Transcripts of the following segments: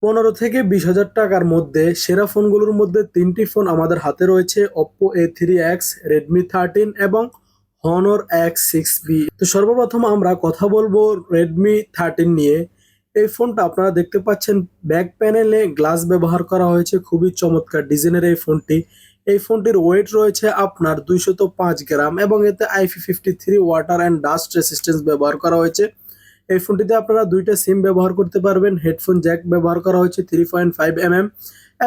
15 থেকে 20,000 টাকার মধ্যে সেরা ফোনগুলোর মধ্যে তিনটি ফোন আমাদের হাতে রয়েছে: Oppo A3X, Redmi 13 এবং Honor X6B। তো সর্বপ্রথম আমরা কথা বলবো Redmi 13 নিয়ে। এই ফোনটা আপনারা দেখতে পাচ্ছেন, ব্যাক প্যানেলে গ্লাস ব্যবহার করা হয়েছে, খুবই চমৎকার ডিজাইনের এই ফোনটি। এই ফোনটির ওয়েট রয়েছে আপনার 205 গ্রাম এবং এতে IP53 water and dust resistance ব্যবহার করা হয়েছে। এই ফোনটিতে আপনারা দুইটা সিম ব্যবহার করতে পারবেন, হেডফোন জ্যাক ব্যবহার করা হয়েছে 3.5 mm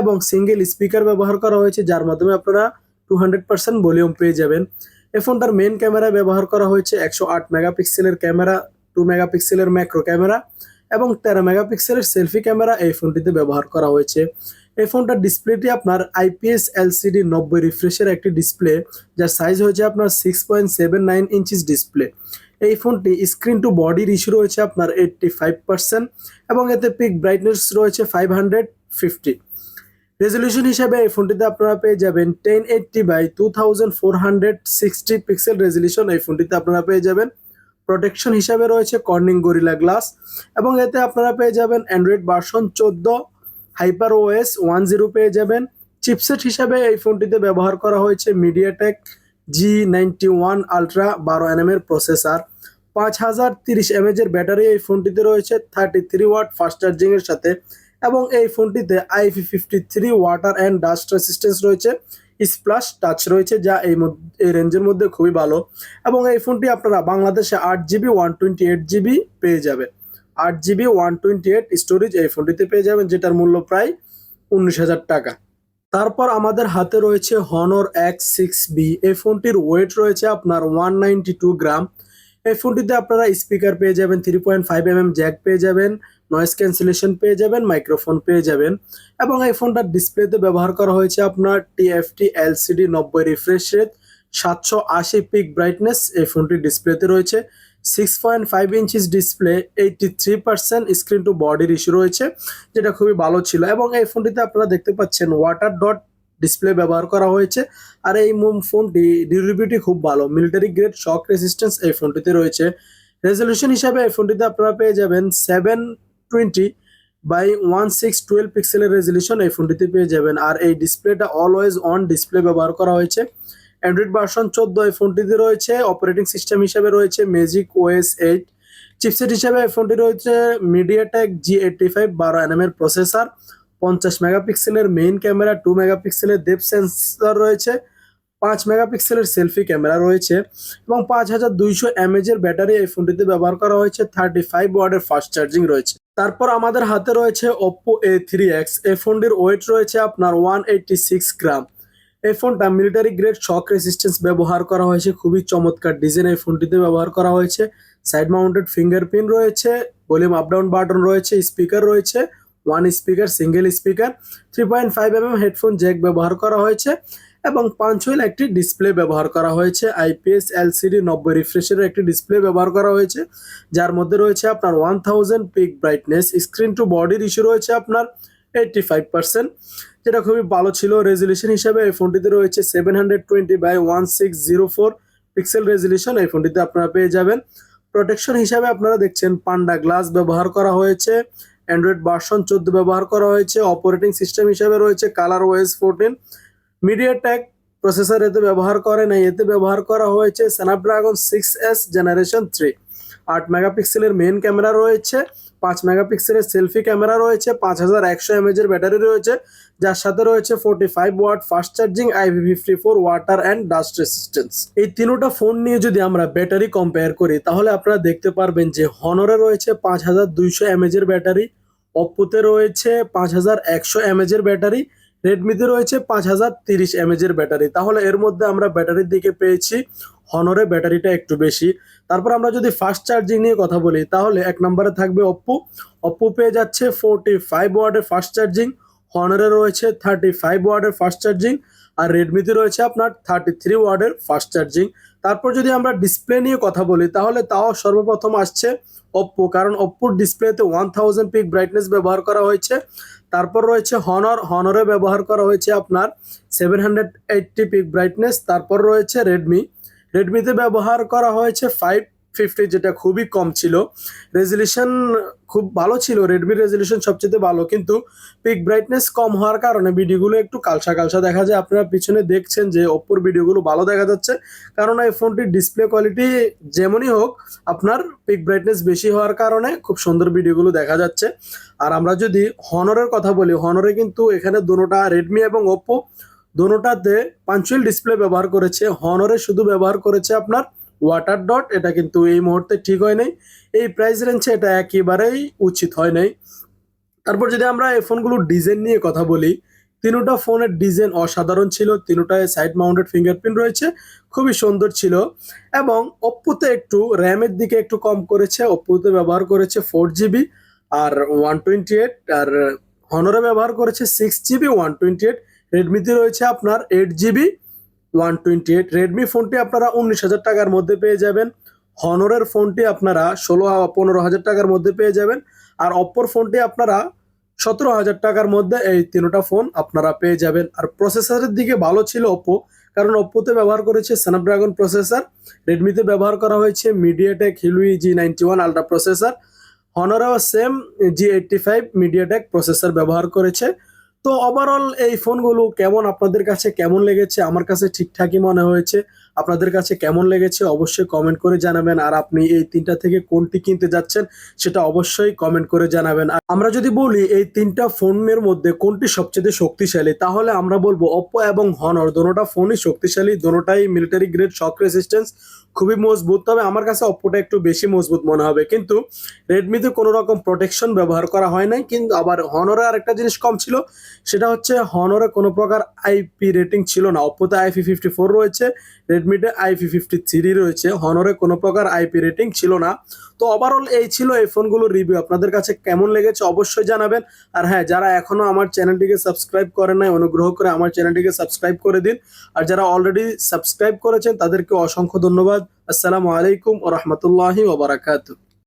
এবং সিঙ্গেল স্পিকার ব্যবহার করা হয়েছে, যার মাধ্যমে আপনারা 200% ভলিউম পেয়ে যাবেন। এই ফোনটার মেইন ক্যামেরা ব্যবহার করা হয়েছে 108 মেগাপিক্সেলের ক্যামেরা, 2 মেগাপিক্সেলের ম্যাক্রো ক্যামেরা এবং 13 মেগাপিক্সেলের সেলফি ক্যামেরা এই ফোনটিতে ব্যবহার করা হয়েছে। এই ফোনটার ডিসপ্লেটি আপনার IPS LCD 90 রিফ্রেশের একটি ডিসপ্লে, যার সাইজ হয়েছে আপনার 6.79 ইঞ্চিস ডিসপ্লে। এই ফোনটি স্ক্রিন টু বডি রেশিও রয়েছে আপনার 85% এবং এতে পিক ব্রাইটনেস রয়েছে 550। রেজলিউশন হিসাবে এই ফোনটিতে আপনারা পেয়ে যাবেন 1080 বাই 2460 পিক্সেল রেজলিউশন এই ফোনটিতে আপনারা পেয়ে যাবেন। প্রোটেকশন হিসাবে রয়েছে কর্নিং গরিলা গ্লাস এবং এতে আপনারা পেয়ে যাবেন অ্যান্ড্রয়েড ভার্সন 14 হাইপার OS 10 পেয়ে যাবেন। চিপসেট হিসাবে এই ফোনটিতে ব্যবহার করা হয়েছে মিডিয়াটেক G91 আলট্রা 12 nm এর প্রসেসর। 5030 mAh এর ব্যাটারি এই ফোনটিতে রয়েছে 33 ওয়াট ফাস্ট চার্জিং এর সাথে এবং এই ফোনটিতে IP53 water and dust resistance রয়েছে, স্প্লাশ টাচ রয়েছে, যা এই রেঞ্জের মধ্যে খুবই ভালো। এবং এই ফোনটি আপনারা বাংলাদেশে 8GB 128GB পেয়ে যাবেন। 8GB 128 স্টোরেজ এই ফোনটিতে পেয়ে যাবেন, যেটার মূল্য প্রায় 19,000 টাকা। তারপর আমাদের হাতে রয়েছে Honor X6B। এই ফোনটির ওয়েট রয়েছে আপনার 192 গ্রাম। এই ফোনটিতে আপনারা স্পিকার পেয়ে যাবেন, 3.5 mm জ্যাক পেয়ে যাবেন, নয়েজ ক্যান্সেলেশন পেয়ে যাবেন, মাইক্রোফোন পেয়ে যাবেন এবং এই ফোনটার ডিসপ্লেতে ব্যবহার করা হয়েছে আপনার TFT LCD 90 refresh rate, 780 peak brightness এই ফোনটির ডিসপ্লেতে রয়েছে। 6.5 inches display, 83% screen to body ratio রয়েছে, যেটা খুবই ভালো ছিল। এবং এই ফোনটিতে আপনারা দেখতে পাচ্ছেন ওয়াটার ডট ডিসপ্লে ব্যবহার করা হয়েছে। আর এই ফোনটি ডিউরেবিলিটি খুব ভালো, মিলিটারি গ্রেড শক রেসিস্ট্যান্স এই ফোনটিতে রয়েছে। রেজলিউশন হিসাবে এই ফোনটিতে আপনারা পেয়ে যাবেন 720 বাই 1612 পিক্সেলের রেজলিউশন এই ফোনটিতে পেয়ে যাবেন। আর এই ডিসপ্লেটা অলওয়েজ অন ডিসপ্লে ব্যবহার করা হয়েছে। অ্যান্ড্রয়েড ভার্সন 14 এই ফোনটিতে রয়েছে। অপারেটিং সিস্টেম হিসেবে রয়েছে ম্যাজিক OS 8। চিপসেট হিসেবে এই ফোনটি রয়েছে মিডিয়াটেক G85 12 nm এর প্রসেসর, 50 মেগাপিক্সেলের মেইন ক্যামেরা, 2 মেগাপিক্সেলের ডেপথ সেন্সর রয়েছে, 5 মেগাপিক্সেলের সেলফি ক্যামেরা রয়েছে এবং 5200 mAh এর ব্যাটারি এই ফোনটিতে ব্যবহার করা হয়েছে। 35 ওয়াটের ফাস্ট চার্জিং রয়েছে। তারপর আমাদের হাতে রয়েছে Oppo A3X। এই ফোনটির ওয়েট রয়েছে আপনার 186 গ্রাম। এই ফোনটা মিলিটারি গ্রেড শক রেসিস্ট্যান্স ব্যবহার করা হয়েছে, খুবই চমৎকার ডিজাইন এই ফোনটিতে ব্যবহার করা হয়েছে। সাইড মাউন্টেড ফিঙ্গারপ্রিন্ট রয়েছে, ভলিউম আপ ডাউন বাটন রয়েছে, স্পিকার রয়েছে, one speaker, single speaker, 3.5 mm headphone Jack ব্যবহার করা হয়েছে এবং পাঞ্চুয়াল একটি ডিসপ্লে ব্যবহার করা হয়েছে। IPS LCD 90 রিফ্রেশের একটি ডিসপ্লে ব্যবহার করা হয়েছে, যার মধ্যে রয়েছে আপনার 1000 peak brightness. Screen to body ratio রয়েছে আপনার 85%, যেটা খুবই ভালো ছিল। রেজলিউশন হিসাবে এই ফোনটিতে রয়েছে 720 বাই 1604 পিক্সেল রেজলিউশন এই ফোনটিতে আপনারা পেয়ে যাবেন। প্রোটেকশন হিসাবে আপনারা দেখছেন পান্ডা গ্লাস ব্যবহার করা হয়েছে, অ্যান্ড্রয়েড ভার্সন 14 ব্যবহার করা হয়েছে। অপারেটিং সিস্টেম হিসাবে রয়েছে কালার OS 14। মিডিয়াটেক প্রসেসর এতে ব্যবহার করে নাই, এতে ব্যবহার করা হয়েছে স্ন্যাপড্রাগন 6S জেনারেশন 3। 8 মেগাপিক্সেলের মেইন ক্যামেরা রয়েছে, 5 মেগাপিক্সেলের সেলফি ক্যামেরা রয়েছে, 5100 mAh এর ব্যাটারি রয়েছে, যার সাথে রয়েছে 45 watt fast charging, IP54 water and dust resistance. এই তিনটা ফোন নিয়ে যদি আমরা ব্যাটারি কম্পেয়ার করি, তাহলে আপনারা দেখতে পারবেন যে হনরে রয়েছে 5200 mAh এর ব্যাটারি, অপ্পোতে রয়েছে 5100 mAh এর ব্যাটারি, রেডমিতে রয়েছে 5030 mAh এর ব্যাটারি। তাহলে এর মধ্যে আমরা ব্যাটারির দিকে পেয়েছি হনরে ব্যাটারিটা একটু বেশি। তারপর আমরা যদি ফাস্ট চার্জিং নিয়ে কথা বলি, তাহলে এক নম্বরে থাকবে অপ্পো পেয়ে যাচ্ছে 45 ওয়াটের ফাস্ট চার্জিং, হনরে রয়েছে 35 ওয়াটের ফাস্ট চার্জিং আর রেডমিতে রয়েছে আপনার 33 ওয়াটের ফাস্ট চার্জিং। তারপর যদি আমরা ডিসপ্লে নিয়ে কথা বলি, তাহলে তাও সর্বপ্রথম আসছে অপ্পো, কারণ অপ্পোর ডিসপ্লেতে 1000 পিক ব্রাইটনেস ব্যবহার করা হয়েছে। তারপর রয়েছে হনরে ব্যবহার করা হয়েছে আপনার 780 পিক ব্রাইটনেস। তারপর রয়েছে রেডমিতে ব্যবহার করা হয়েছে 50, যেটা খুবই কম ছিল। রেজলিউশন খুব ভালো ছিল, রেডমির রেজলিউশন সবচেয়ে ভালো, কিন্তু পিক ব্রাইটনেস কম হওয়ার কারণে ভিডিওগুলো একটু কালসা কালসা দেখা যায়। আপনারা পিছনে দেখছেন যে ওপ্পোর ভিডিওগুলো ভালো দেখা যাচ্ছে, কারণ এই ফোনটির ডিসপ্লে কোয়ালিটি যেমনই হোক, আপনার পিক ব্রাইটনেস বেশি হওয়ার কারণে খুব সুন্দর ভিডিওগুলো দেখা যাচ্ছে। আর আমরা যদি হনরের কথা বলি, হনরে কিন্তু এখানে দুটোটা রেডমি এবং ওপ্পো দুটোটাতে পাঞ্চুয়াল ডিসপ্লে ব্যবহার করেছে। হনরে শুধু ব্যবহার করেছে আপনার ওয়াটার ডট, এটা কিন্তু এই মুহূর্তে ঠিক হয় নাই। এই প্রাইস রেঞ্জে এটা একেবারেই উচিত হয় নাই। তারপর যদি আমরা এই ফোনগুলোর ডিজাইন নিয়ে কথা বলি, তিনোটা ফোনের ডিজাইন অসাধারণ ছিল। তিনোটায় সাইড মাউন্টেড ফিঙ্গারপ্রিন্ট রয়েছে, খুবই সুন্দর ছিল। এবং ওপ্পোতে একটু র্যামের দিকে একটু কম করেছে, ওপ্পোতে ব্যবহার করেছে 4 GB আর 128, আর হনরে ব্যবহার করেছে 6 GB 128। রেডমিতে রয়েছে আপনার 8 GB 128। রেডমি ফোনটি আপনারা 19,000 টাকার মধ্যে পেয়ে যাবেন। হনরের ফোনটি আপনারা 15,000 টাকার মধ্যে পেয়ে যাবেন। আর অপ্পোর ফোনটি আপনারা 17,000 টাকার মধ্যে এই তিনটা ফোন আপনারা পেয়ে যাবেন। আর প্রসেসরের দিকে ভালো ছিল ওপ্পো, কারণ ওপ্পোতে ব্যবহার করেছে স্ন্যাপড্রাগন প্রসেসর, রেডমিতে ব্যবহার করা হয়েছে MediaTek Helio G91 ultra processor, হনরেও সেম G85 মিডিয়াটেক প্রসেসর ব্যবহার করেছে। তো ওভারঅল এই ফোনগুলো কেমন, আপনাদের কাছে কেমন লেগেছে? আমার কাছে ঠিকঠাকই মনে হয়েছে। আপনাদের কাছে কেমন লেগেছে অবশ্যই কমেন্ট করে জানাবেন। আর আপনি এই তিনটা থেকে কোনটি কিনতে যাচ্ছেন সেটা অবশ্যই কমেন্ট করে জানাবেন। আর আমরা যদি বলি এই তিনটা ফোনের মধ্যে কোনটি সবচেয়ে শক্তিশালী, তাহলে আমরা বলবো ওপ্পো এবং হনর দুটোটা ফোনই শক্তিশালী, দুটোটাই মিলিটারি গ্রেড শক রেসিস্ট্যান্স খুবই মজবুত। তবে আমার কাছে ওপ্পোটা একটু বেশি মজবুত মনে হবে, কিন্তু রেডমিতে কোনো রকম প্রোটেকশন ব্যবহার করা হয় নাই। কিন্তু আবার হনরে আরেকটা জিনিস কম ছিল, সেটা হচ্ছে হনরে কোনো প্রকার আইপি রেটিং ছিল না। ওপ্পোতে IP54 রয়েছে, রেডমিতে IP53 রয়েছে, হনরে কোনো প্রকার আইপি রেটিং ছিল না। তো ওভারঅল এই ছিল এই ফোনগুলোর রিভিউ। আপনাদের কাছে কেমন লেগেছে অবশ্যই জানাবেন। আর হ্যাঁ, যারা এখনো আমার চ্যানেলটিকে সাবস্ক্রাইব করেন নাই, অনুগ্রহ করে আমার চ্যানেলটিকে সাবস্ক্রাইব করে দিন। আর যারা অলরেডি সাবস্ক্রাইব করেছেন তাদেরকে অসংখ্য ধন্যবাদ। আসসালামু আলাইকুম ওয়া রাহমাতুল্লাহি ওয়া বারাকাতুহু।